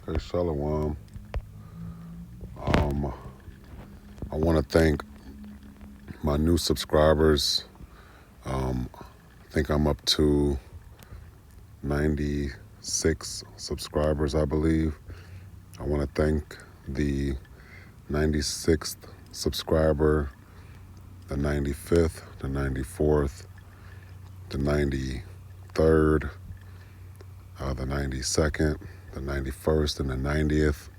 Okay, Shalom. Um, I want to thank my new subscribers. I think I'm up to 96 subscribers, I believe. I want to thank the 96th subscriber, the 95th, the 94th, the 93rd, the 92nd, the 91st, and the 90th.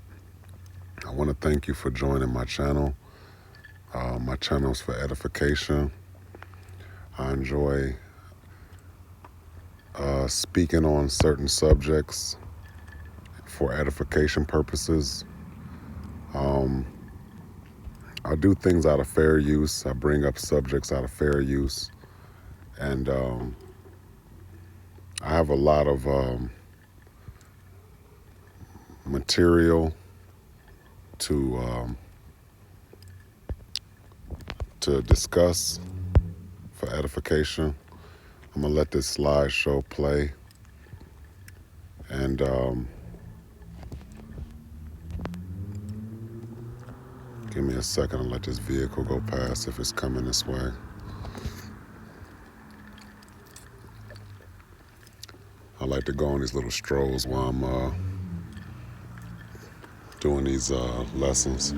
I want to thank you for joining my channel. My channel is for edification. I enjoy speaking on certain subjects for edification purposes. Um, I do things out of fair use. I bring up subjects out of fair use. And I have a lot of material to discuss for edification. I'm going to let this slideshow play. And give me a second and let this vehicle go past if it's coming this way. I like to go on these little strolls while I'm doing these lessons.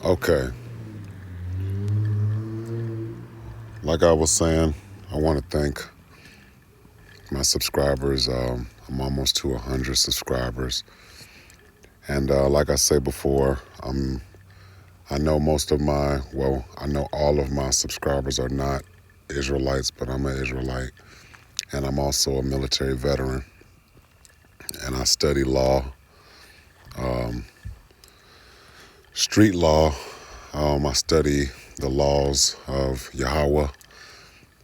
Okay, like I was saying, I want to thank my subscribers. I'm almost to 100 subscribers. And like I said before, I know I know all of my subscribers are not Israelites, but I'm an Israelite. And I'm also a military veteran. And I study law, street law. I study the laws of Yahweh,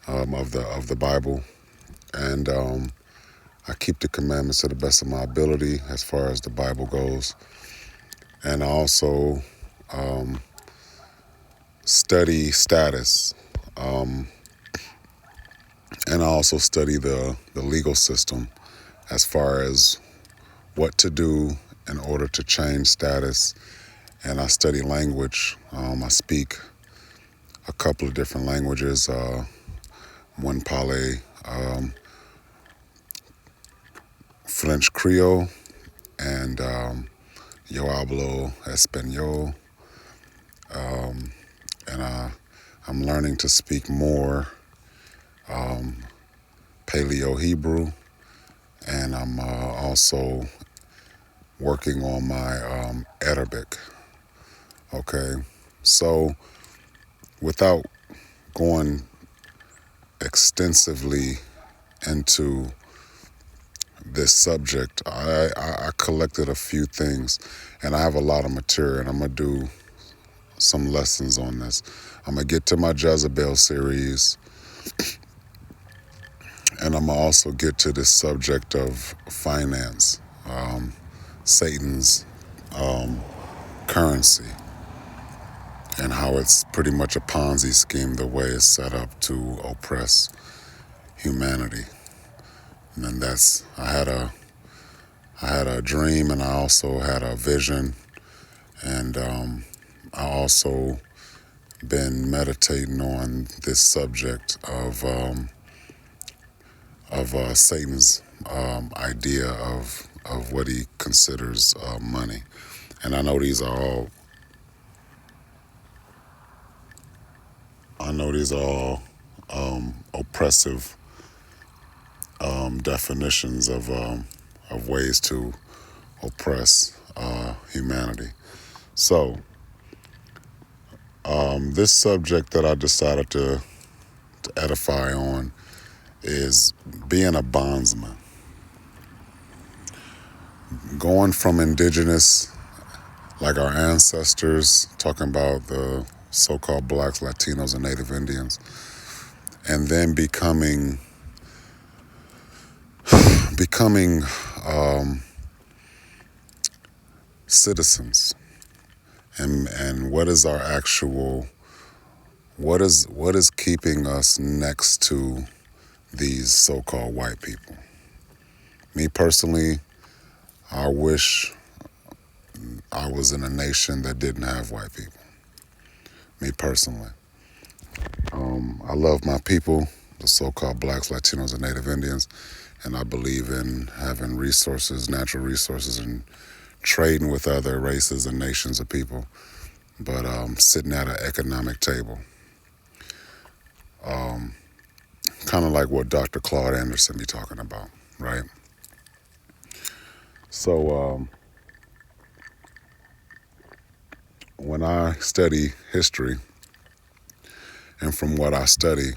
of the Bible. And I keep the commandments to the best of my ability as far as the Bible goes. And I also study status. And I also study the legal system as far as what to do in order to change status. And I study language. I speak a couple of different languages. One Pale, French Creole, and Yo hablo Espanol. And I'm learning to speak more Paleo Hebrew, and I'm also working on my Arabic. Okay, so without going extensively into this subject, I collected a few things, and I have a lot of material, and I'm going to do some lessons on this. I'm going to get to my Jezebel series, and I'm going to also get to this subject of finance, Satan's currency, and how it's pretty much a Ponzi scheme the way it's set up to oppress humanity. And then I had a dream, and I also had a vision, and I also been meditating on this subject of Satan's idea of what he considers money. And I know these are all oppressive definitions of ways to oppress humanity. So this subject that I decided to edify on is being a bondsman. Going from indigenous, like our ancestors, talking about the so-called blacks, Latinos, and Native Indians, and then becoming citizens, and what is our actual, what is keeping us next to these so-called white people. Me personally, I wish I was in a nation that didn't have white people, me personally. I love my people, the so-called blacks, Latinos, and Native Indians, and I believe in having resources, natural resources, and trading with other races and nations of people, but sitting at an economic table. Kind of like what Dr. Claude Anderson be talking about, right? So when I study history, and from what I study,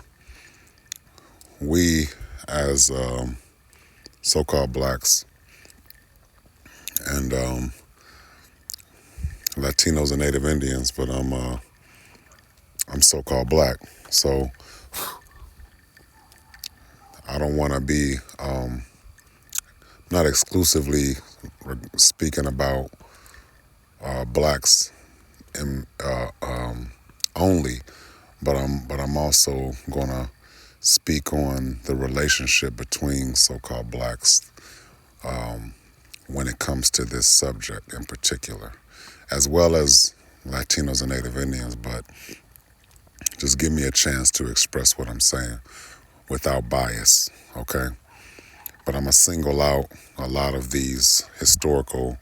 we as so-called blacks and Latinos and Native Indians, but I'm so-called black, so I don't want to be not exclusively speaking about blacks in, only, but I'm also gonna speak on the relationship between so-called blacks when it comes to this subject in particular, as well as Latinos and Native Indians. But just give me a chance to express what I'm saying without bias, okay? But I'm gonna single out a lot of these historical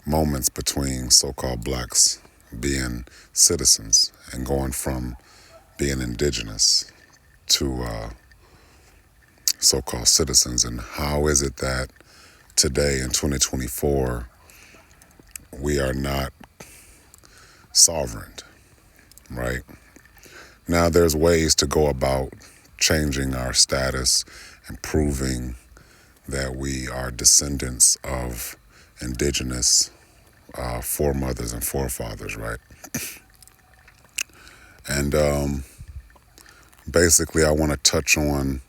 moments between so-called blacks being citizens and going from being indigenous to so-called citizens, and how is it that today in 2024 we are not sovereign, right? Now there's ways to go about changing our status and proving that we are descendants of indigenous foremothers and forefathers, right? And basically I want to touch on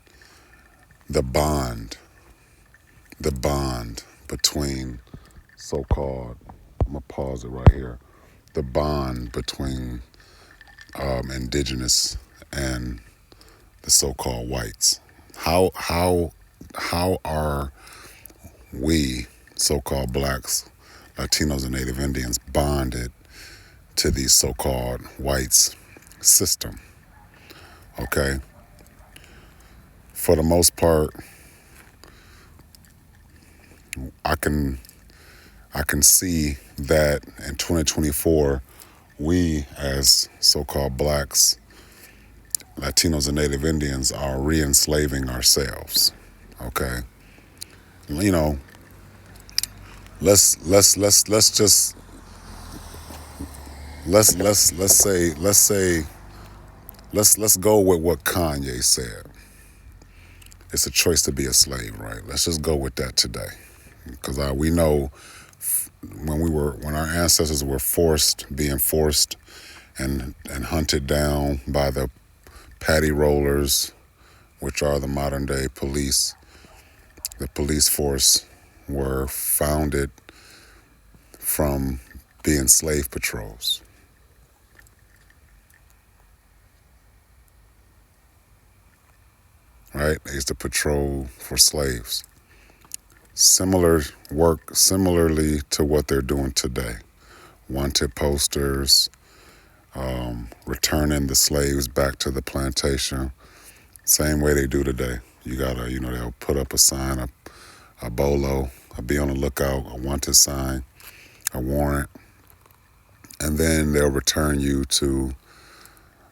the bond between so-called, I'm gonna pause it right here, the bond between indigenous and the so-called whites. How are we, so-called blacks, Latinos, and Native Indians, bonded to these so-called whites system? Okay, for the most part, I can see that in 2024, we as so-called blacks, Latinos, and Native Indians are re-enslaving ourselves. Okay, you know, let's just let's go with what Kanye said. It's a choice to be a slave, right? Let's just go with that today, because we know when our ancestors were being forced and hunted down by the paddy rollers, which are the modern day police. The police force were founded from being slave patrols. Right? They used to patrol for slaves. Similarly to what they're doing today. Wanted posters, returning the slaves back to the plantation. Same way they do today. You gotta, they'll put up a sign, a bolo, a be on the lookout, a wanted sign, a warrant, and then they'll return you to,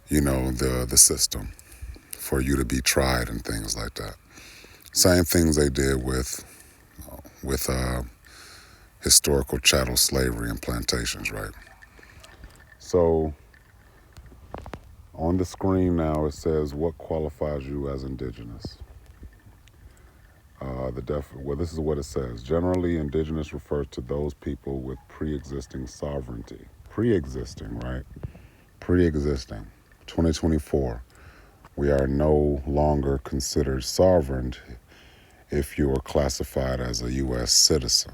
the system for you to be tried and things like that. Same things they did with historical chattel slavery and plantations, right? So on the screen now it says, what qualifies you as indigenous? Well, this is what it says. Generally, indigenous refers to those people with pre-existing sovereignty. Pre-existing, right? Pre-existing. 2024. We are no longer considered sovereign if you are classified as a U.S. citizen.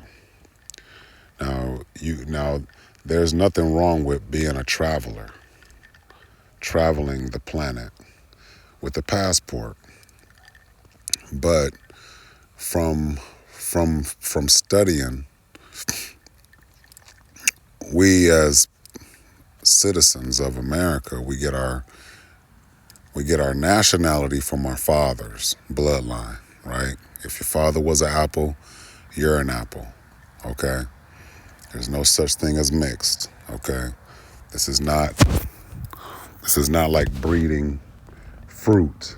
Now, there's nothing wrong with being a traveler, traveling the planet with a passport, but from studying, we as citizens of America, we get our nationality from our father's bloodline, right? If your father was an apple, you're an apple, okay? There's no such thing as mixed, okay? This is not like breeding fruit,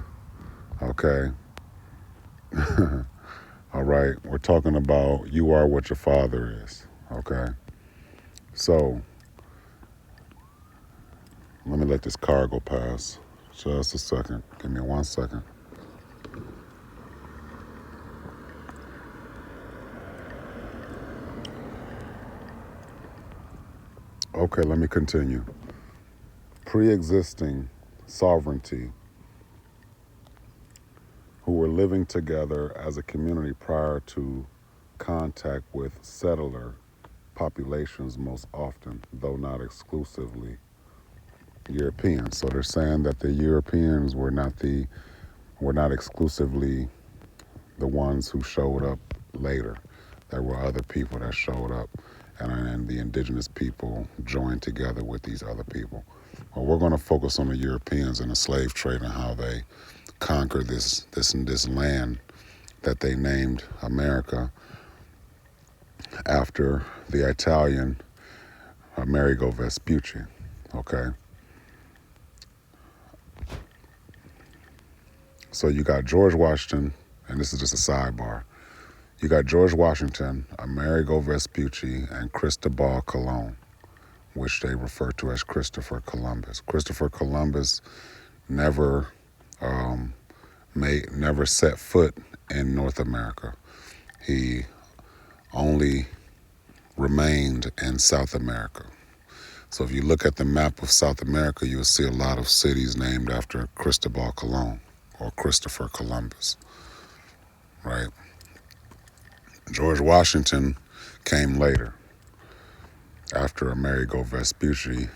okay? All right, we're talking about you are what your father is, okay? So let me let this car go past. Just a second. Give me 1 second. Okay, let me continue. Pre-existing sovereignty, who were living together as a community prior to contact with settler populations, most often, though not exclusively, Europeans. So they're saying that the Europeans were not exclusively the ones who showed up later. There were other people that showed up, and the indigenous people joined together with these other people. Well, we're going to focus on the Europeans and the slave trade and how they conquered this land that they named America after the Italian Amerigo Vespucci. Okay, so you got George Washington, and this is just a sidebar. You got George Washington, Amerigo Vespucci, and Cristobal Colon, which they refer to as Christopher Columbus. Christopher Columbus never never set foot in North America. He only remained in South America. So if you look at the map of South America, you'll see a lot of cities named after Cristobal Colon or Christopher Columbus, right? George Washington came later after Amerigo Vespucci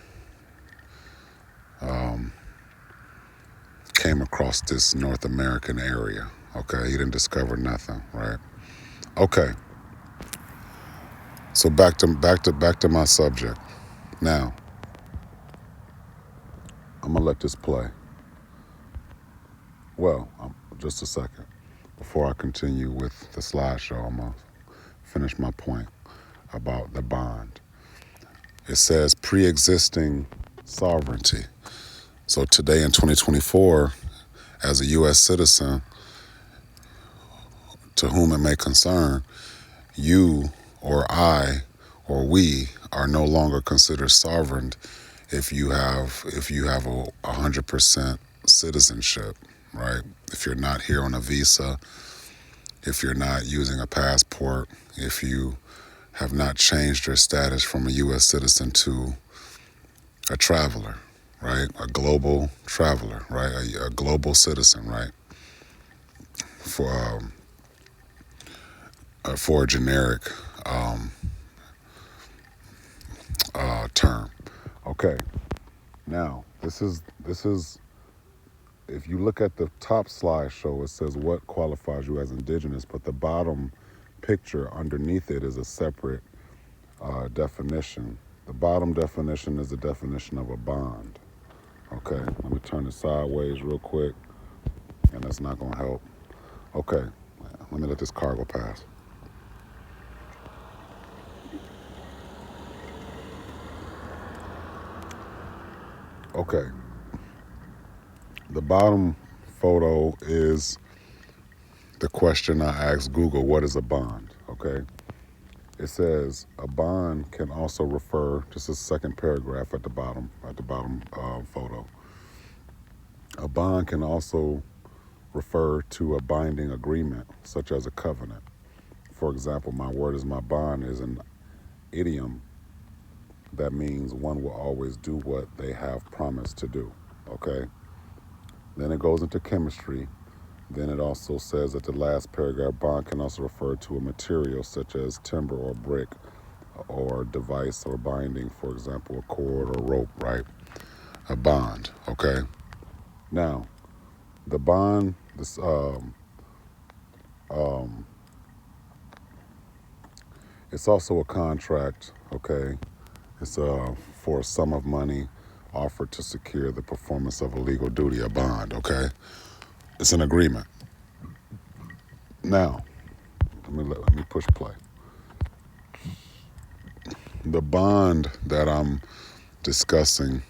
came across this North American area. Okay, he didn't discover nothing, right? Okay, so back to my subject. Now, I'm gonna let this play. Well, just a second before I continue with the slideshow. I'm gonna finish my point about the bond. It says pre-existing sovereignty. So today in 2024, as a U.S. citizen, to whom it may concern, you or I or we are no longer considered sovereign if you have a 100% citizenship, right? If you're not here on a visa, if you're not using a passport, if you have not changed your status from a U.S. citizen to a traveler, right? A global traveler, right? A global citizen, right? For a generic term. Okay. Now, this is if you look at the top slideshow, it says what qualifies you as indigenous, but the bottom picture underneath it is a separate definition. The bottom definition is the definition of a bond. Okay, let me turn it sideways real quick, and that's not going to help. Okay, let me let this car go past. Okay, the bottom photo is the question I asked Google, what is a bond? Okay, it says a bond can also refer, this is the second paragraph at the bottom photo. A bond can also refer to a binding agreement, such as a covenant. For example, my word is my bond is an idiom that means one will always do what they have promised to do, okay? Then it goes into chemistry. Then it also says that the last paragraph, bond can also refer to a material such as timber or brick or device or binding, for example, a cord or rope, right? A bond, okay? Now, the bond, It's also a contract, okay? It's for a sum of money offered to secure the performance of a legal duty, a bond, okay? It's an agreement. Now, let me push play. The bond that I'm discussing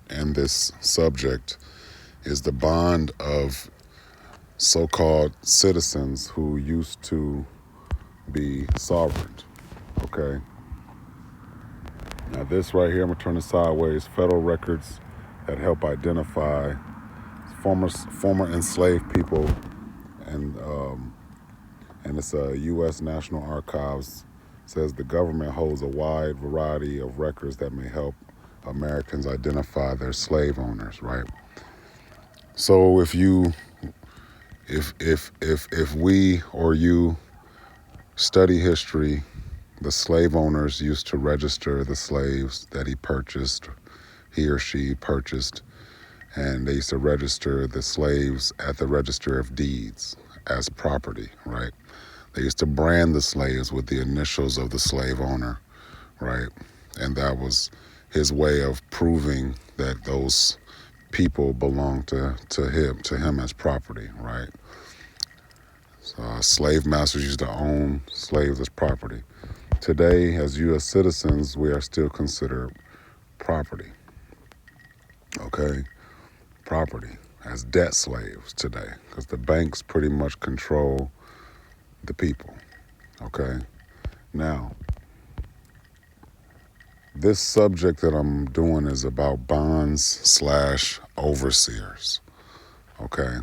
in this subject is the bond of so-called citizens who used to be sovereign, okay? Now this right here, I'm gonna turn it sideways, federal records that help identify former enslaved people, and it's a U.S. National Archives, says the government holds a wide variety of records that may help Americans identify their slave owners, right? So if we or you study history, the slave owners used to register the slaves that he or she purchased, and they used to register the slaves at the Register of Deeds as property, right? They used to brand the slaves with the initials of the slave owner, right? And that was his way of proving that those people belonged to him as property, right? So slave masters used to own slaves as property. Today, as U.S. citizens, we are still considered property, okay? Property as debt slaves today, because the banks pretty much control the people, okay? Now, this subject that I'm doing is about bonds/overseers, okay?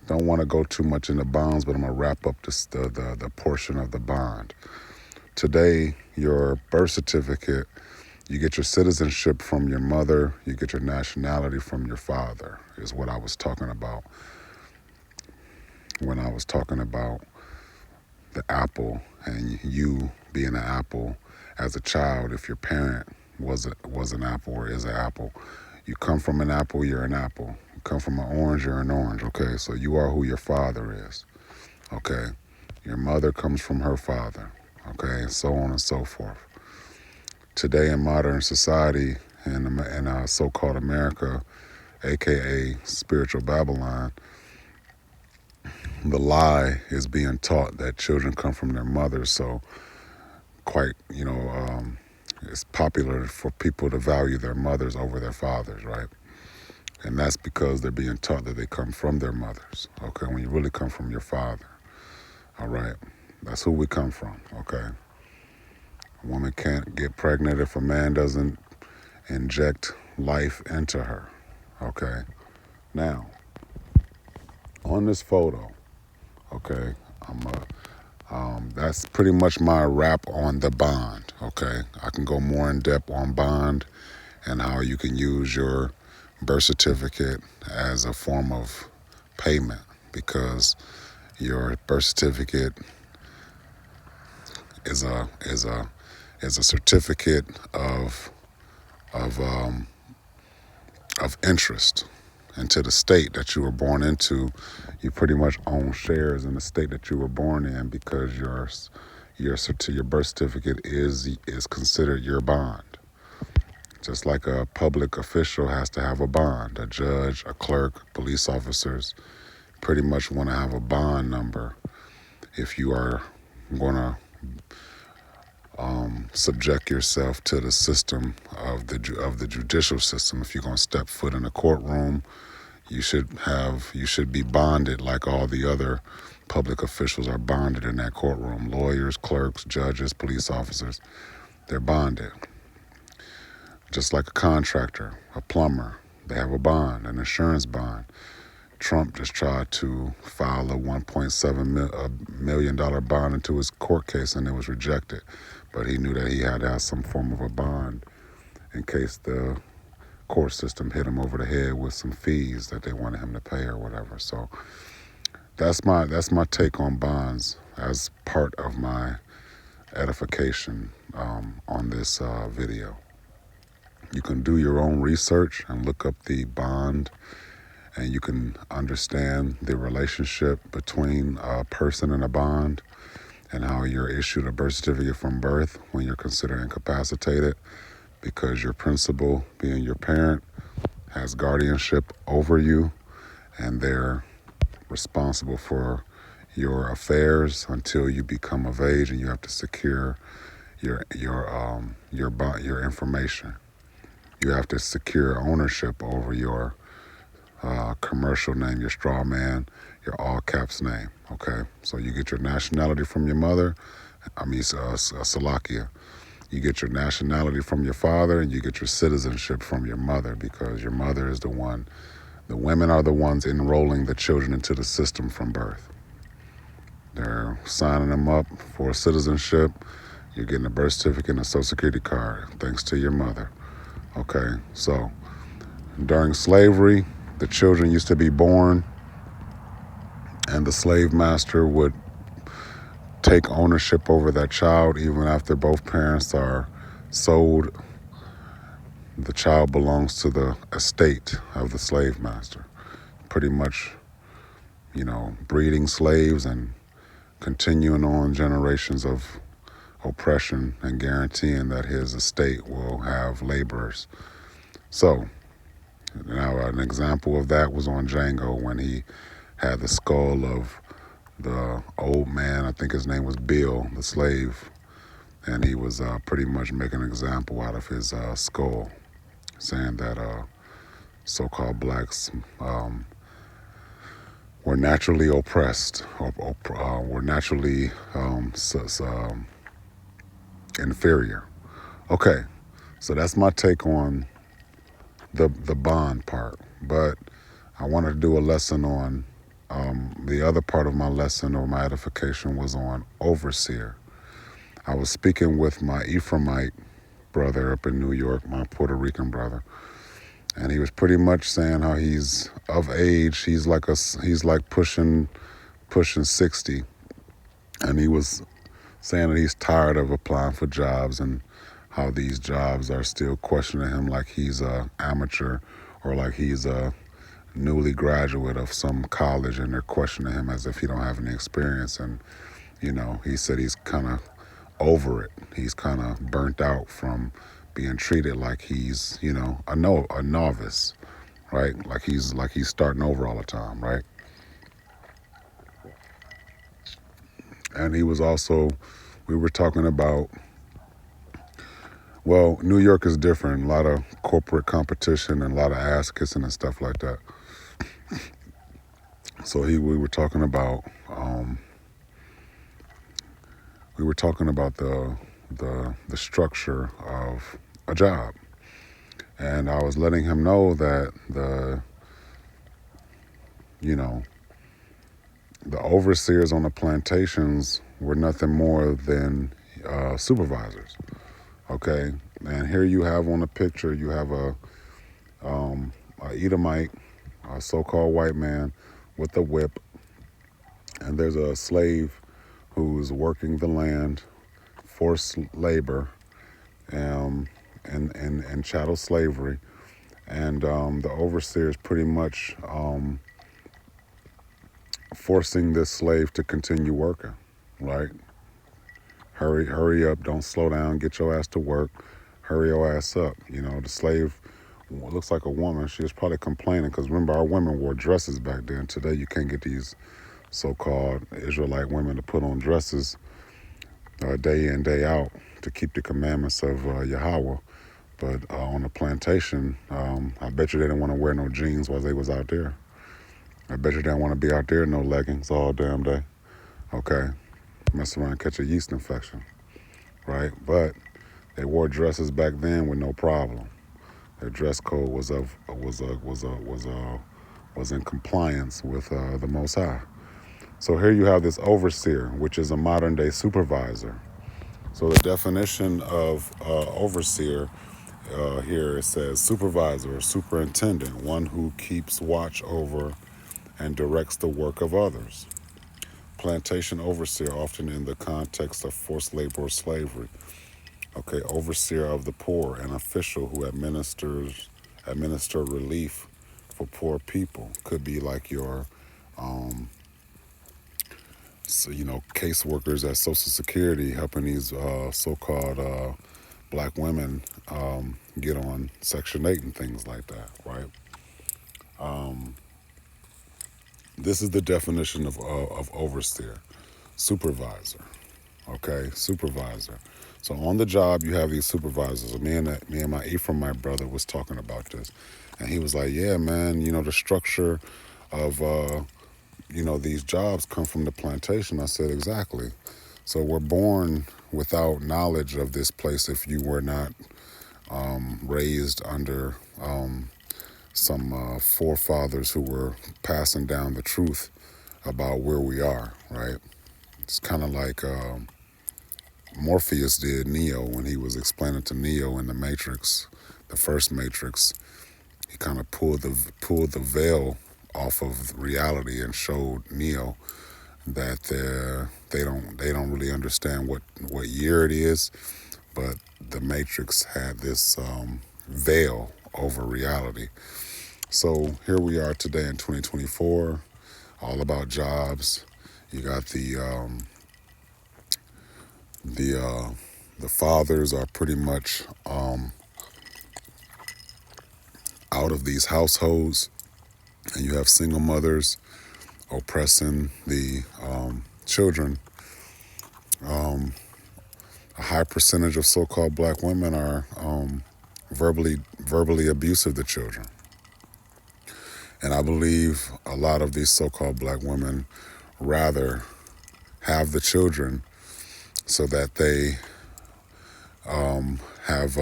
Don't want to go too much into bonds, but I'm going to wrap up the portion of the bond. Today, your birth certificate, you get your citizenship from your mother, you get your nationality from your father, is what I was talking about when I was talking about the apple and you being an apple as a child. If your parent was an apple or is an apple, you come from an apple, you're an apple. You come from an orange, you're an orange, okay? So you are who your father is, okay? Your mother comes from her father, okay? And so on and so forth. Today in modern society, in so-called America, aka spiritual Babylon, the lie is being taught that children come from their mothers. So quite, it's popular for people to value their mothers over their fathers, right? And that's because they're being taught that they come from their mothers, okay? When you really come from your father, all right? That's who we come from, okay? A woman can't get pregnant if a man doesn't inject life into her, okay? Now, on this photo, okay, that's pretty much my wrap on the bond, okay? I can go more in depth on bond and how you can use your birth certificate as a form of payment, because your birth certificate is a certificate of interest. And to the state that you were born into, you pretty much own shares in the state that you were born in, because your birth certificate is considered your bond. Just like a public official has to have a bond, a judge, a clerk, police officers pretty much want to have a bond number if you are going to subject yourself to the system of the judicial system. If you're going to step foot in a courtroom, you should be bonded like all the other public officials are bonded in that courtroom. Lawyers, clerks, judges, police officers, they're bonded. Just like a contractor, a plumber, they have a bond, an insurance bond. Trump just tried to file a $1.7 million bond into his court case, and it was rejected. But he knew that he had to have some form of a bond in case the court system hit him over the head with some fees that they wanted him to pay or whatever. So that's my take on bonds as part of my edification on this video. You can do your own research and look up the bond, and you can understand the relationship between a person and a bond. and how you're issued a birth certificate from birth when you're considered incapacitated because your principal, being your parent, has guardianship over you, and they're responsible for your affairs until you become of age, and you have to secure your information. You have to secure ownership over your commercial name, your straw man, your all caps name. Okay, so you get your nationality from your mother. Salakia. You get your nationality from your father, and you get your citizenship from your mother, because your mother is the one. The women are the ones enrolling the children into the system from birth. They're signing them up for citizenship. You're getting a birth certificate and a social security card, thanks to your mother. Okay, so during slavery, the children used to be born, and the slave master would take ownership over that child even after both parents are sold. The child belongs to the estate of the slave master. Pretty much, breeding slaves and continuing on generations of oppression and guaranteeing that his estate will have laborers. So, now an example of that was on Django when he had the skull of the old man. I think his name was Bill, the slave, and he was pretty much making an example out of his skull, saying that so-called blacks were naturally oppressed, or were naturally inferior. Okay, so that's my take on the bond part. But I wanted to do a lesson on the other part of my lesson or my edification was on overseer. I was speaking with my Ephraimite brother up in New York, my Puerto Rican brother, and he was pretty much saying how he's of age. He's like pushing 60, and he was saying that he's tired of applying for jobs and how these jobs are still questioning him like he's a amateur or like he's a newly graduate of some college, and they're questioning him as if he don't have any experience. And he said he's kind of over it. He's kind of burnt out from being treated like he's a novice, right? Like he's starting over all the time, right? And he was also, we were talking about, well, New York is different. A lot of corporate competition and a lot of ass kissing and stuff like that. So we were talking about the structure of a job, and I was letting him know that the overseers on the plantations were nothing more than supervisors. Okay, and here you have on the picture, you have a Edomite, a so-called white man with a whip, and there's a slave who's working the land, forced labor, and chattel slavery, and the overseer is pretty much forcing this slave to continue working. Right? Hurry up! Don't slow down. Get your ass to work. Hurry your ass up. The slave looks like a woman. She was probably complaining because remember, our women wore dresses back then. Today, you can't get these so-called Israelite women to put on dresses day in, day out to keep the commandments of Yahweh. But on the plantation, I bet you they didn't want to wear no jeans while they was out there. I bet you they didn't want to be out there in no leggings all damn day. Okay, mess around and catch a yeast infection, right? But they wore dresses back then with no problem. Their dress code was in compliance with the Most High. So here you have this overseer, which is a modern day supervisor. So the definition of overseer here, it says supervisor or superintendent, one who keeps watch over and directs the work of others. Plantation overseer, often in the context of forced labor or slavery. Okay, overseer of the poor, an official who administer relief for poor people. Could be like your so, caseworkers at Social Security helping these so-called black women get on Section 8 and things like that, right? This is the definition of overseer, supervisor. Okay, supervisor. So on the job, you have these supervisors. Me and my Ephraim, my brother, was talking about this, and he was like, "Yeah, man, the structure of these jobs come from the plantation." I said, "Exactly." So we're born without knowledge of this place if you were not raised under some forefathers who were passing down the truth about where we are, right? It's kind of like Morpheus did Neo when he was explaining to Neo in the Matrix, the first Matrix. He kind of pulled the veil off of reality and showed Neo that they don't really understand what year it is, but the Matrix had this veil over reality. So here we are today in 2024, all about jobs. You got the fathers are pretty much out of these households, and you have single mothers oppressing the children. A high percentage of so-called black women are verbally abusive to children, and I believe a lot of these so-called black women rather have the children so that they have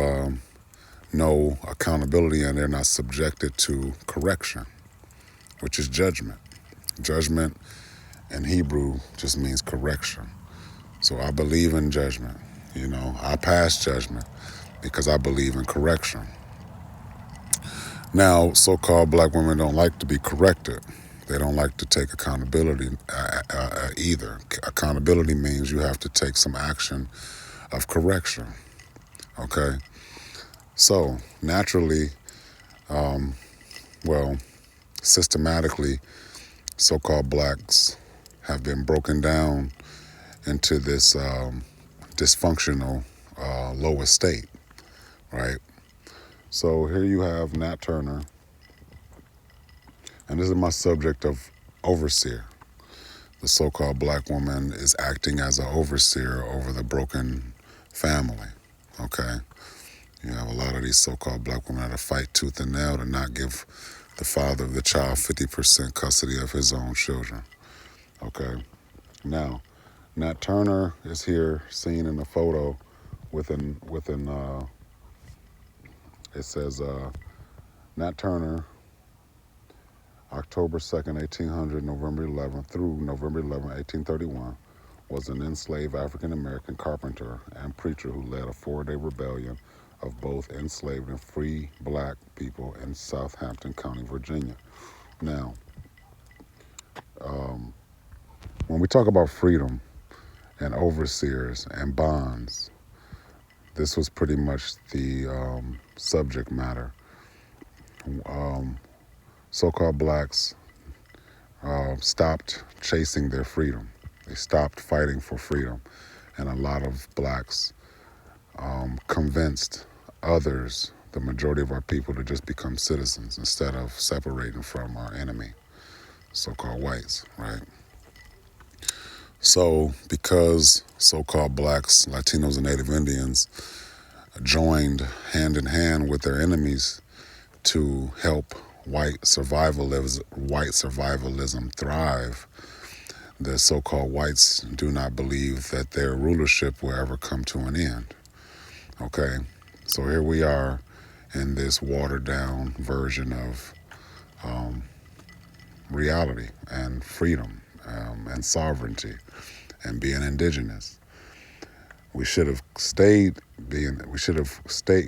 no accountability and they're not subjected to correction, which is judgment. Judgment in Hebrew just means correction. So I believe in judgment. I pass judgment because I believe in correction. Now, so-called black women don't like to be corrected. They don't like to take accountability either. Accountability means you have to take some action of correction. Okay? So, naturally, systematically, so-called blacks have been broken down into this dysfunctional lower state, right? So here you have Nat Turner, and this is my subject of overseer. The so-called black woman is acting as an overseer over the broken family, okay? You have a lot of these so-called black women that fight tooth and nail to not give the father of the child 50% custody of his own children, okay? Now, Nat Turner is here seen in the photo within it says Nat Turner, October 2nd, 1800, November 11th through November 11th, 1831, was an enslaved African-American carpenter and preacher who led a 4-day rebellion of both enslaved and free black people in Southampton County, Virginia. Now, when we talk about freedom and overseers and bonds, this was pretty much the subject matter. So-called blacks stopped chasing their freedom. They stopped fighting for freedom. And a lot of blacks convinced others, the majority of our people, to just become citizens instead of separating from our enemy, so-called whites, right? So because so-called blacks, Latinos, and Native Indians joined hand in hand with their enemies to help white survivalism thrive, the so-called whites do not believe that their rulership will ever come to an end. Okay, so here we are in this watered-down version of reality and freedom and sovereignty and being indigenous. We should have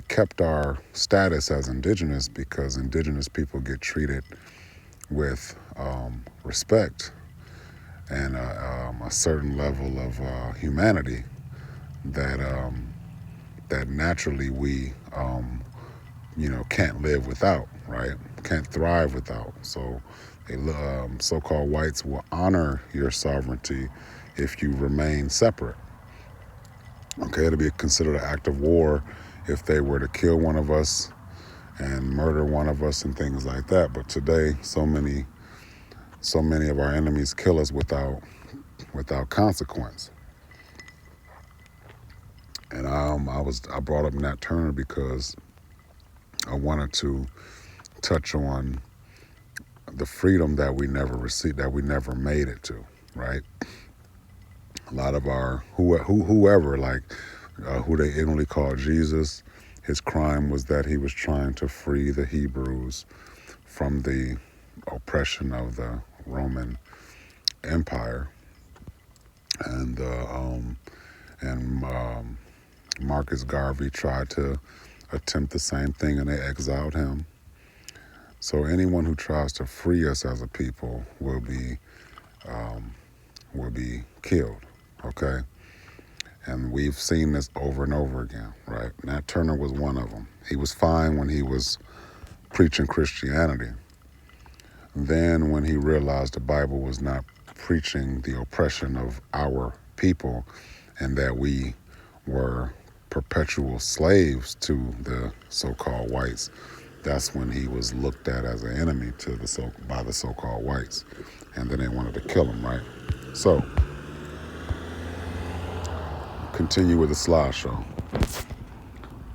kept our status as indigenous, because indigenous people get treated with respect and a certain level of humanity that that naturally we can't live without, right? Can't thrive without. So so-called whites will honor your sovereignty if you remain separate. Okay, it'll be considered an act of war if they were to kill one of us and murder one of us and things like that. But today, so many of our enemies kill us without consequence. And I brought up Nat Turner because I wanted to touch on the freedom that we never received, that we never made it to, right? A lot of our whoever, like who they ignorantly call Jesus, his crime was that he was trying to free the Hebrews from the oppression of the Roman Empire, and Marcus Garvey tried to attempt the same thing, and they exiled him. So anyone who tries to free us as a people will be killed. Okay, and we've seen this over and over again, right? Nat Turner was one of them. He was fine when he was preaching Christianity. Then when he realized the Bible was not preaching the oppression of our people and that we were perpetual slaves to the so-called whites, that's when he was looked at as an enemy by the so-called whites. And then they wanted to kill him, right? So, continue with the slideshow.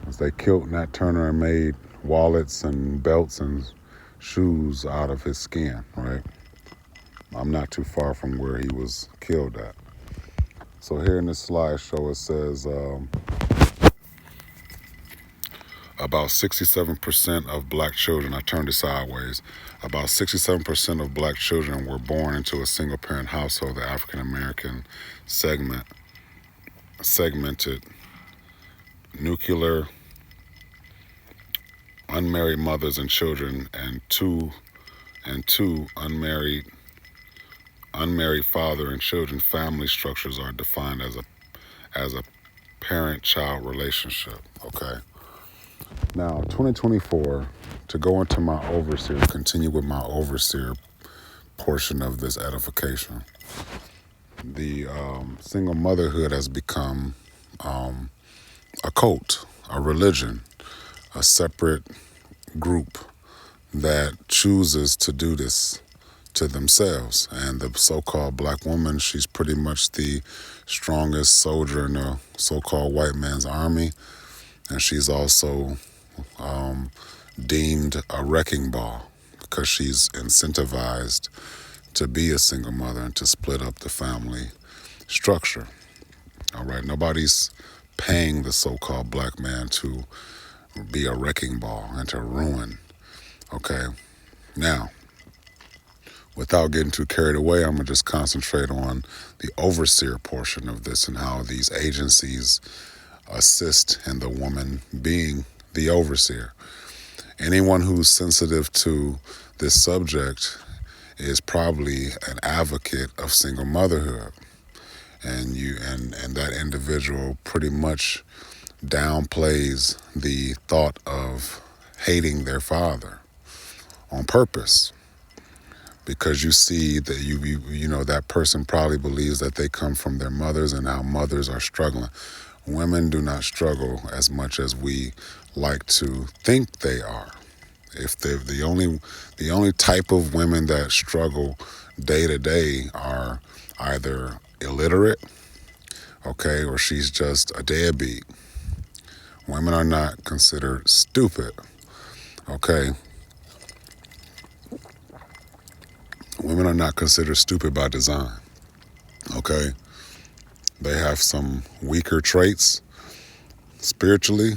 As they killed Nat Turner and made wallets and belts and shoes out of his skin, right? I'm not too far from where he was killed at. So here in this slideshow, it says about 67% of black children, I turned it sideways, about 67% of black children were born into a single-parent household, the African-American segmented, nuclear, unmarried mothers and children, and two unmarried father and children family structures are defined as a parent-child relationship. Okay. Now, 2024, to go into continue with my overseer portion of this edification. The single motherhood has become a cult, a religion, a separate group that chooses to do this to themselves. And the so-called black woman, she's pretty much the strongest soldier in the so-called white man's army. And she's also deemed a wrecking ball because she's incentivized to be a single mother and to split up the family structure. All right, nobody's paying the so-called black man to be a wrecking ball and to ruin. Okay, now, without getting too carried away, I'm going to just concentrate on the overseer portion of this and how these agencies assist in the woman being the overseer. Anyone who's sensitive to this subject is probably an advocate of single motherhood. And that individual pretty much downplays the thought of hating their father on purpose, because you see that you know that person probably believes that they come from their mothers and how mothers are struggling. Women do not struggle as much as we like to think they are. If they're the only type of women that struggle day to day are either illiterate, okay, or she's just a deadbeat. Women are not considered stupid, okay? Women are not considered stupid by design, okay? They have some weaker traits spiritually,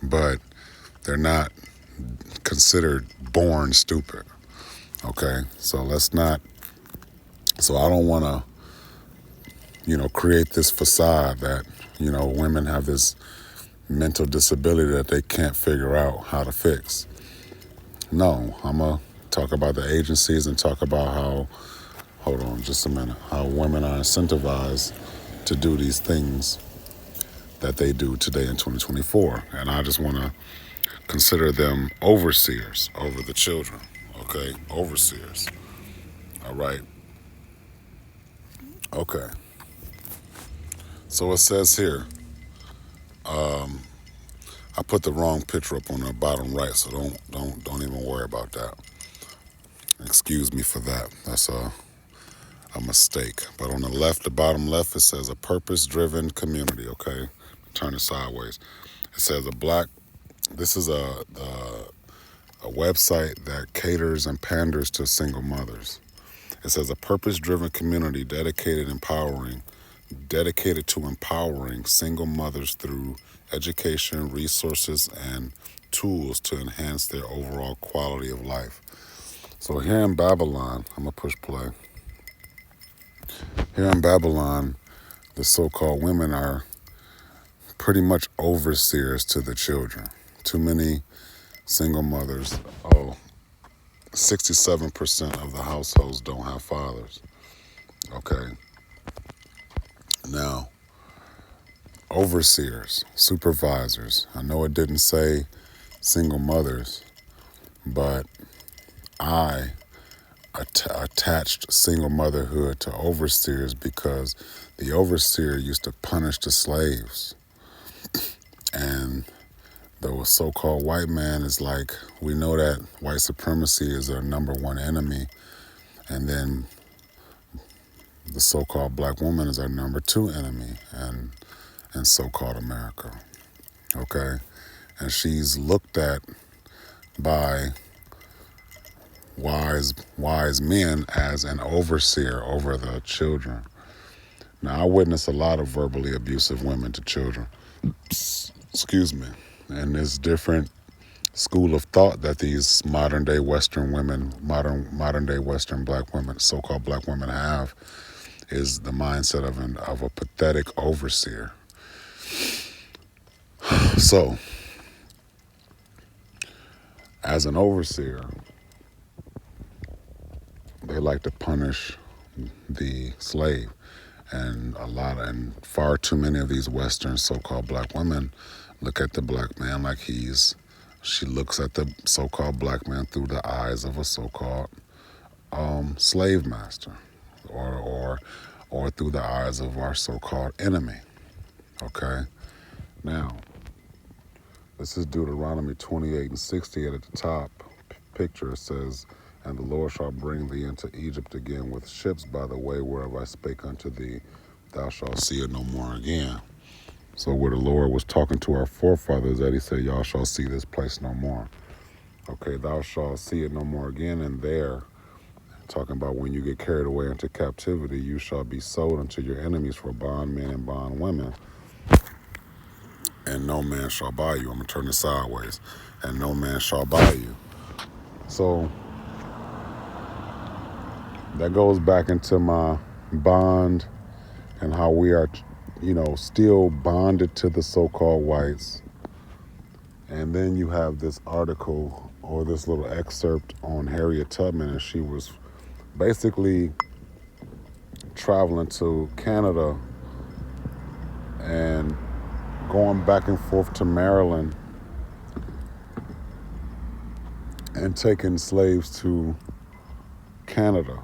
but they're not considered born stupid, okay? So I don't want to, create this facade that, women have this mental disability that they can't figure out how to fix. No, I'm going to talk about the agencies and talk about how women are incentivized to do these things that they do today in 2024. And I just want to consider them overseers over the children, okay? Overseers, all right? Okay. So it says here, I put the wrong picture up on the bottom right, so don't even worry about that. Excuse me for that. That's a mistake. But on the left, the bottom left, it says a purpose-driven community. Okay, turn it sideways. It says a black. This is a website that caters and panders to single mothers. It says a purpose-driven community dedicated to empowering single mothers through education, resources, and tools to enhance their overall quality of life. So here in Babylon, I'm gonna push play. Here in Babylon, the so-called women are pretty much overseers to the children. Too many single mothers. 67% of the households don't have fathers. Okay. Now, overseers, supervisors. I know it didn't say single mothers, but I attached single motherhood to overseers because the overseer used to punish the slaves. And the so-called white man is like, we know that white supremacy is our number one enemy. And then the so-called black woman is our number two enemy in so-called America. Okay? And she's looked at by wise men as an overseer over the children. Now, I witness a lot of verbally abusive women to children. Excuse me. And there's different school of thought that these modern day Western women, modern day Western black women, so-called black women have, is the mindset of a pathetic overseer. So, as an overseer, they like to punish the slave. And far too many of these Western so-called black women look at the black man like she looks at the so-called black man through the eyes of a so-called slave master, or through the eyes of our so-called enemy. Okay? Now, this is Deuteronomy 28:60. At the top picture, it says, "And the Lord shall bring thee into Egypt again with ships by the way whereof I spake unto thee, thou shalt see it no more again." So where the Lord was talking to our forefathers, that he said, y'all shall see this place no more. Okay, thou shalt see it no more again. And there, talking about when you get carried away into captivity, you shall be sold unto your enemies for bondmen and bondwomen, and no man shall buy you. I'm going to turn it sideways. And no man shall buy you. So that goes back into my bond and how we are, still bonded to the so-called whites. And then you have this article or this little excerpt on Harriet Tubman, and she was basically traveling to Canada and going back and forth to Maryland and taking slaves to Canada.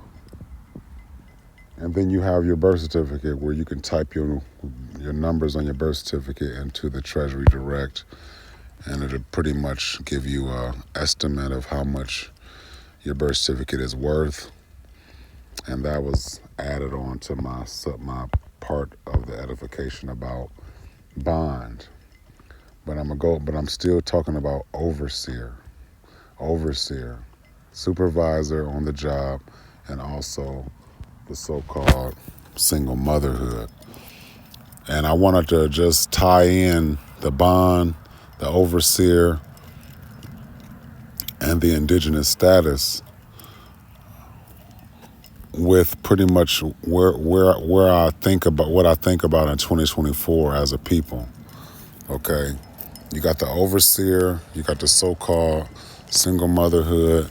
And then you have your birth certificate where you can type your numbers on your birth certificate into the Treasury Direct, and it'll pretty much give you an estimate of how much your birth certificate is worth. And that was added on to my part of the edification about bond. But I'm still talking about overseer, supervisor on the job, and also the so-called single motherhood. And I wanted to just tie in the bond, the overseer, and the indigenous status with pretty much where I think about what I think about in 2024 as a people. Okay, you got the overseer, you got the so-called single motherhood,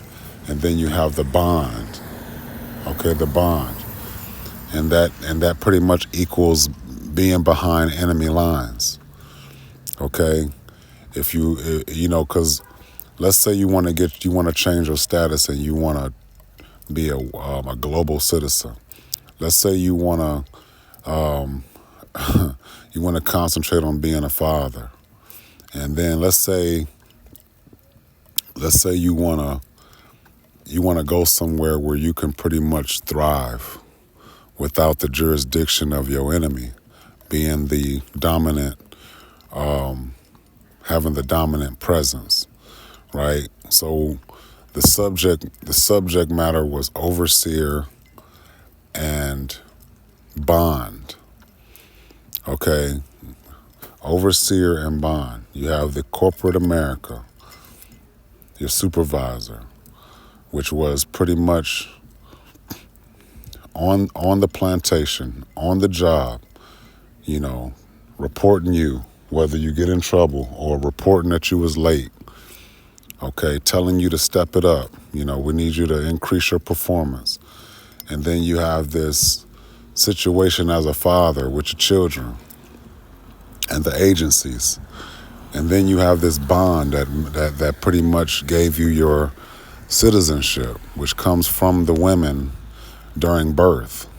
and then you have the bond. Okay, the bond, and that pretty much equals being behind enemy lines. Okay, if because let's say you want to change your status and you want to be a global citizen. Let's say you want to you want to concentrate on being a father. And then let's say you want to go somewhere where you can pretty much thrive without the jurisdiction of your enemy being the dominant, having the dominant presence, right? So the subject matter was overseer and bond. Okay, overseer and bond. You have the corporate America, your supervisor, which was pretty much on the plantation, on the job, you know, reporting you, whether you get in trouble or reporting that you was late, okay, telling you to step it up. We need you to increase your performance. And then you have this situation as a father with your children and the agencies. And then you have this bond that pretty much gave you your citizenship, which comes from the women during birth,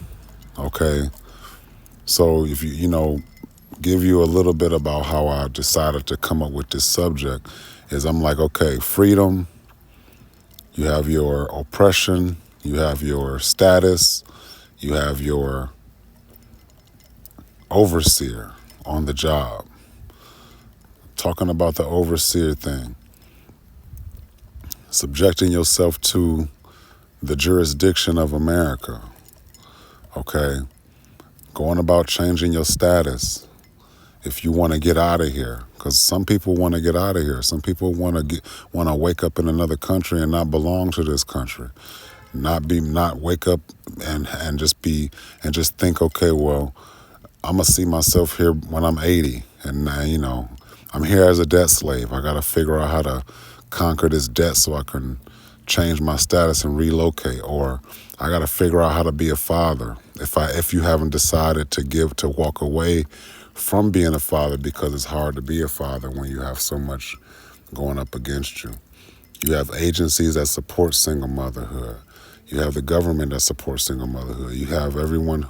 okay? So if give you a little bit about how I decided to come up with this subject is I'm like, okay, freedom, you have your oppression, you have your status, you have your overseer on the job. Talking about the overseer thing, subjecting yourself to the jurisdiction of America, okay? Going about changing your status if you want to get out of here, because some people want to get out of here. Some people want to wake up in another country and not belong to this country, not wake up and just think, okay, well, I'm gonna see myself here when I'm 80, and I'm here as a debt slave. I got to figure out how to conquer this debt so I can change my status and relocate, or I got to figure out how to be a father. If you haven't decided to walk away from being a father, because it's hard to be a father when you have so much going up against you. You have agencies that support single motherhood. You have the government that supports single motherhood. You have everyone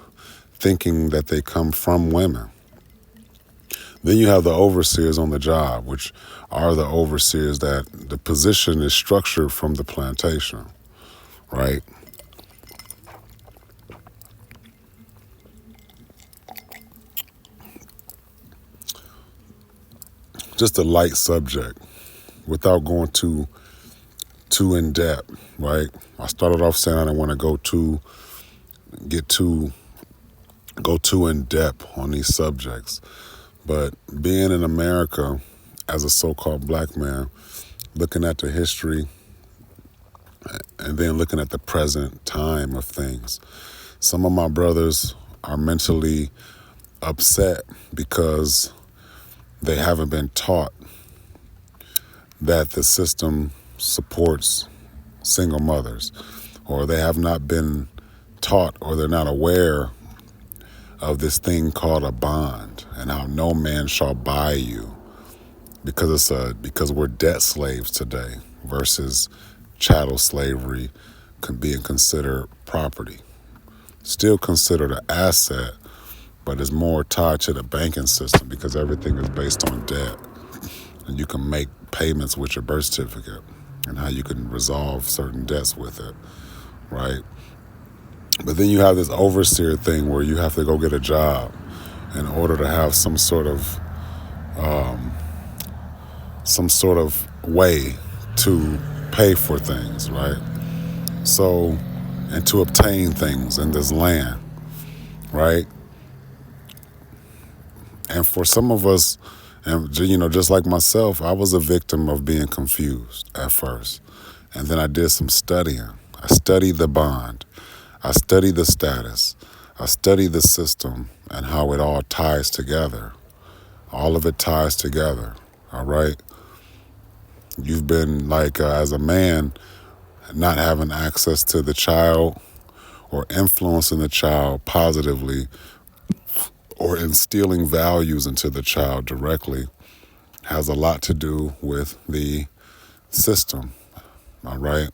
thinking that they come from women. Then you have the overseers on the job, which are the overseers that the position is structured from the plantation, right? Just a light subject without going too in depth, right? I started off saying I didn't want to go too in depth on these subjects. But being in America as a so-called black man, looking at the history and then looking at the present time of things, some of my brothers are mentally upset because they haven't been taught that the system supports single mothers, or they have not been taught, or they're not aware of this thing called a bond and how no man shall buy you, because we're debt slaves today versus chattel slavery being considered property. Still considered an asset, but it's more tied to the banking system because everything is based on debt. And you can make payments with your birth certificate and how you can resolve certain debts with it, right? But then you have this overseer thing where you have to go get a job in order to have some sort of way to pay for things, right? So, and to obtain things in this land, right? And for some of us, and just like myself, I was a victim of being confused at first. And then I did some studying. I studied the bond. I studied the status. I studied the system and how it all ties together. All of it ties together, all right? You've been as a man, not having access to the child or influencing the child positively or instilling values into the child directly has a lot to do with the system, all right?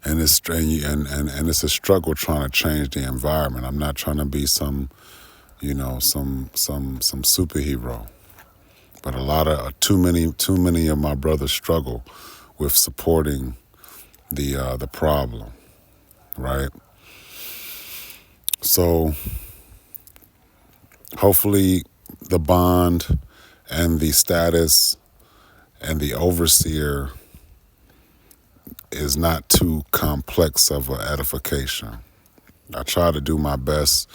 And it's a struggle trying to change the environment. I'm not trying to be some some superhero. But a lot of too many of my brothers struggle with supporting the problem, right? So hopefully the bond and the status and the overseer is not too complex of an edification. I try to do my best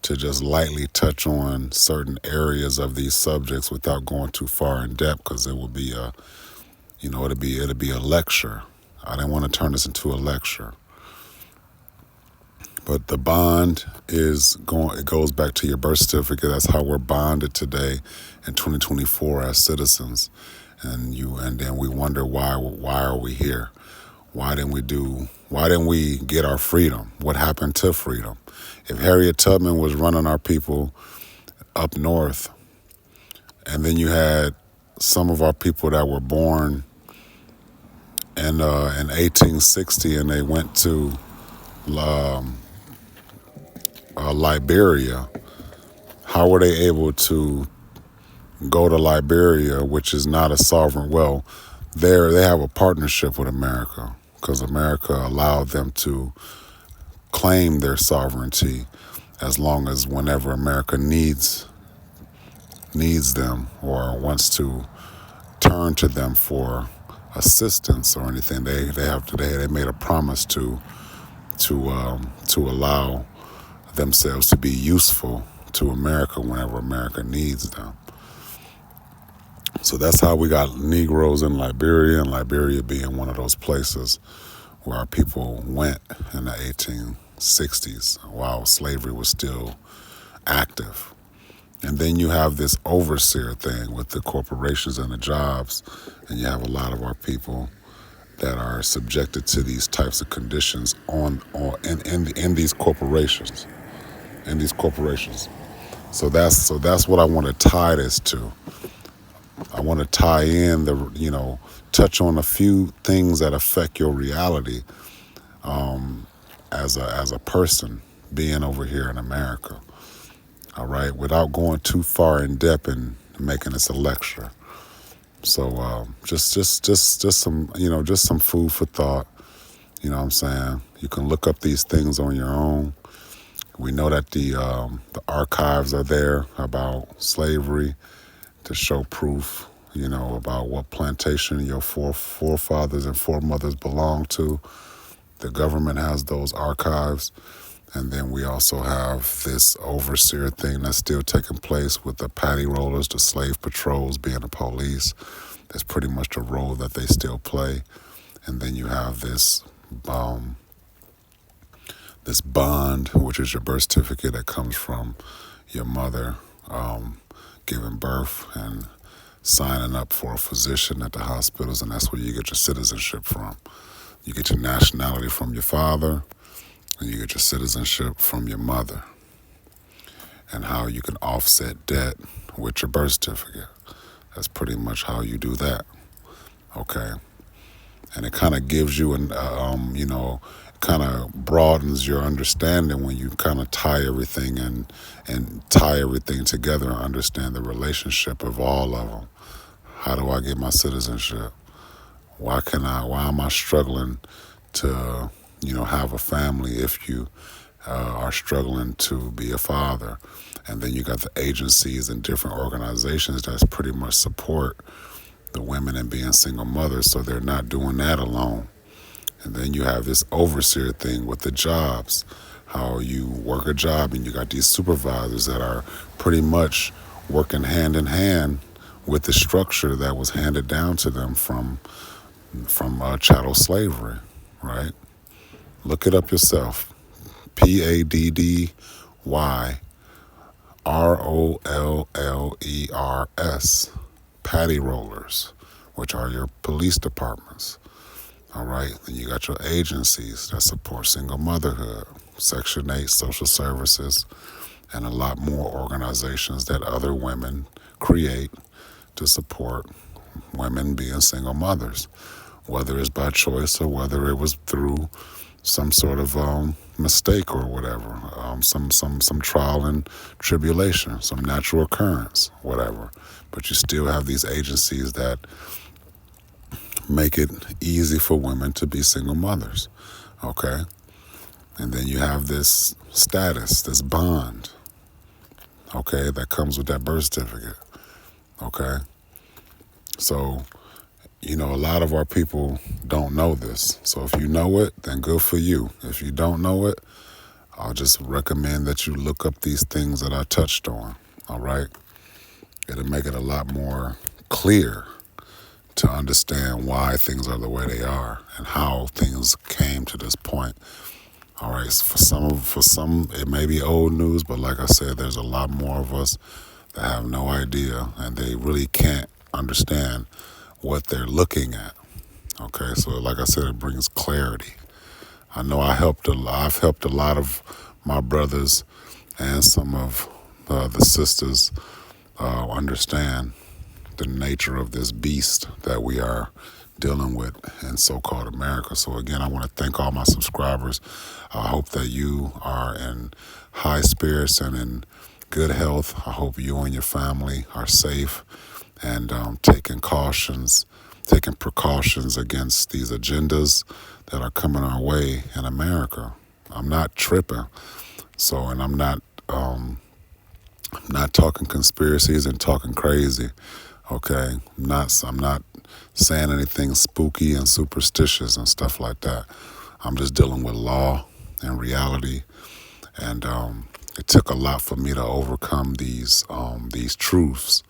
to just lightly touch on certain areas of these subjects without going too far in depth, because it would be a, it'll be a lecture. I didn't want to turn this into a lecture. But the bond it goes back to your birth certificate. That's how we're bonded today in 2024 as citizens. And then we wonder why are we here? Why didn't we get our freedom? What happened to freedom? If Harriet Tubman was running our people up north, and then you had some of our people that were born in 1860 and they went to Liberia, how were they able to go to Liberia, which is not a sovereign? Well, they have a partnership with America, because America allowed them to claim their sovereignty as long as whenever America needs them or wants to turn to them for assistance or anything, they made a promise to allow themselves to be useful to America whenever America needs them. So that's how we got Negroes in Liberia, and Liberia being one of those places where our people went in the 1860s while slavery was still active. And then you have this overseer thing with the corporations and the jobs, and you have a lot of our people that are subjected to these types of conditions in these corporations. In these corporations. So that's what I want to tie this to. I want to tie in touch on a few things that affect your reality as a person being over here in America. All right, without going too far in depth and making this a lecture. So just some just some food for thought. You know what I'm saying? You can look up these things on your own. We know that the archives are there about slavery to show proof, about what plantation your forefathers and foremothers belonged to. The government has those archives. And then we also have this overseer thing that's still taking place with the paddy rollers, the slave patrols being the police. That's pretty much the role that they still play. And then you have this bond, which is your birth certificate that comes from your mother giving birth and signing up for a physician at the hospitals, and that's where you get your citizenship from. You get your nationality from your father, and you get your citizenship from your mother, and how you can offset debt with your birth certificate. That's pretty much how you do that, okay? And it kind of gives you kind of broadens your understanding when you kind of tie everything and tie everything together and understand the relationship of all of them. How do I get my citizenship? Why am I struggling to, have a family if you are struggling to be a father? And then you got the agencies and different organizations that's pretty much support the women in being single mothers, so they're not doing that alone. And then you have this overseer thing with the jobs, how you work a job and you got these supervisors that are pretty much working hand in hand with the structure that was handed down to them from chattel slavery, right? Look it up yourself. PADDYROLLERS, paddy rollers, which are your police departments. All right, then you got your agencies that support single motherhood, Section 8 social services, and a lot more organizations that other women create to support women being single mothers, whether it's by choice or whether it was through some sort of mistake or whatever, some trial and tribulation, some natural occurrence, whatever. But you still have these agencies that make it easy for women to be single mothers, okay? And then you have this status, this bond, okay, that comes with that birth certificate, okay? So, a lot of our people don't know this. So if you know it, then good for you. If you don't know it, I'll just recommend that you look up these things that I touched on, all right? It'll make it a lot more clear to understand why things are the way they are and how things came to this point. All right, so for some, it may be old news, but like I said, there's a lot more of us that have no idea, and they really can't understand what they're looking at. Okay, so like I said, it brings clarity. I know I've helped a lot of my brothers and some of the sisters understand the nature of this beast that we are dealing with in so-called America. So again, I want to thank all my subscribers. I hope that you are in high spirits and in good health. I hope you and your family are safe and taking precautions against these agendas that are coming our way in America. I'm not tripping. So, and I'm not talking conspiracies and talking crazy. Okay, I'm not saying anything spooky and superstitious and stuff like that. I'm just dealing with law and reality, and it took a lot for me to overcome these truths.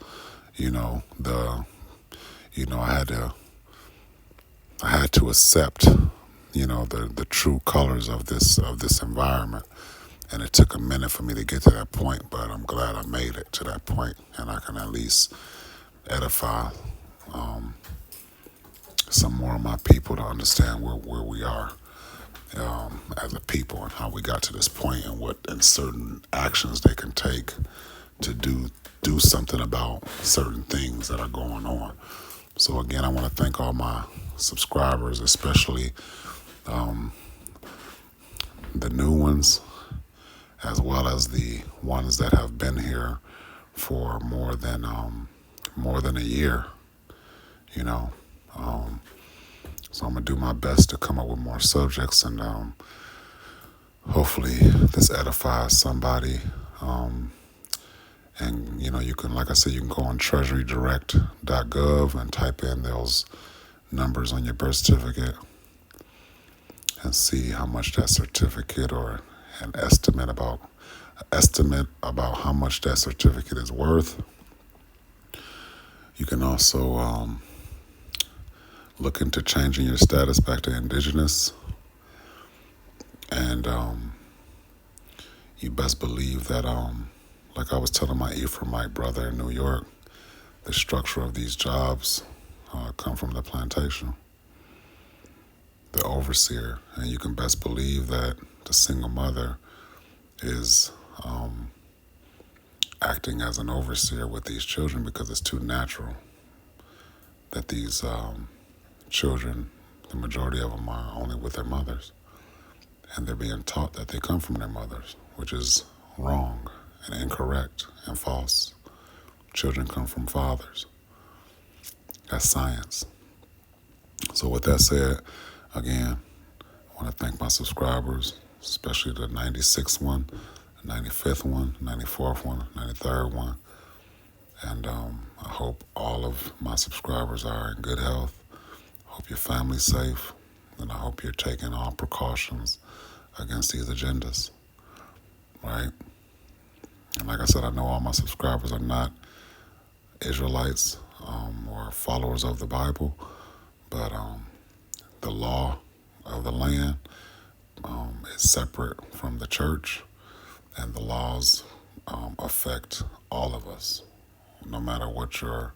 I had to accept, the true colors of this environment. And it took a minute for me to get to that point, but I'm glad I made it to that point, and I can at least edify some more of my people to understand where we are as a people and how we got to this point, and certain actions they can take to do something about certain things that are going on. So again, I want to thank all my subscribers, especially the new ones, as well as the ones that have been here for more than a year. So I'm gonna do my best to come up with more subjects, and hopefully this edifies somebody. And you can, like I said, you can go on treasurydirect.gov and type in those numbers on your birth certificate and see how much that certificate, or an estimate about how much that certificate is worth. You can also look into changing your status back to indigenous, and you best believe that, like I was telling my Ephraimite brother in New York, the structure of these jobs come from the plantation, the overseer, and you can best believe that the single mother is acting as an overseer with these children, because it's too natural that these children, the majority of them, are only with their mothers, and they're being taught that they come from their mothers, which is wrong and incorrect and false. Children come from fathers. That's science. So with that said, again, I want to thank my subscribers, especially the 96th one, 95th one, 94th one, 93rd one. And I hope all of my subscribers are in good health. I hope your family's safe. And I hope you're taking all precautions against these agendas, right? And like I said, I know all my subscribers are not Israelites or followers of the Bible, but the law of the land is separate from the church, and the laws affect all of us, no matter what your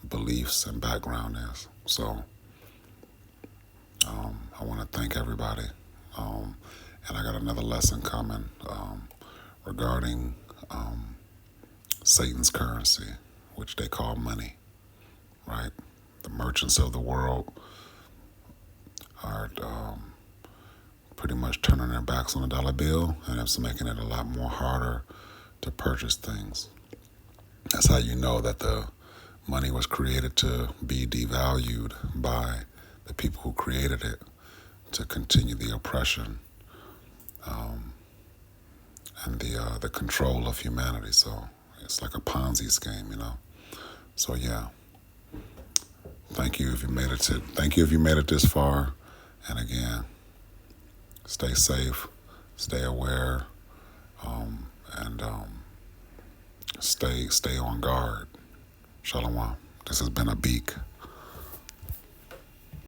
beliefs and background is. So I want to thank everybody. And I got another lesson coming regarding Satan's currency, which they call money, right? The merchants of the world are pretty much turning their backs on the dollar bill, and it's making it a lot more harder to purchase things. That's how you know that the money was created to be devalued by the people who created it to continue the oppression and the control of humanity. So it's like a Ponzi scheme, you know. So yeah, thank you if you made it this far, and again, stay safe, stay aware, and stay on guard. Shalom. This has been a beak.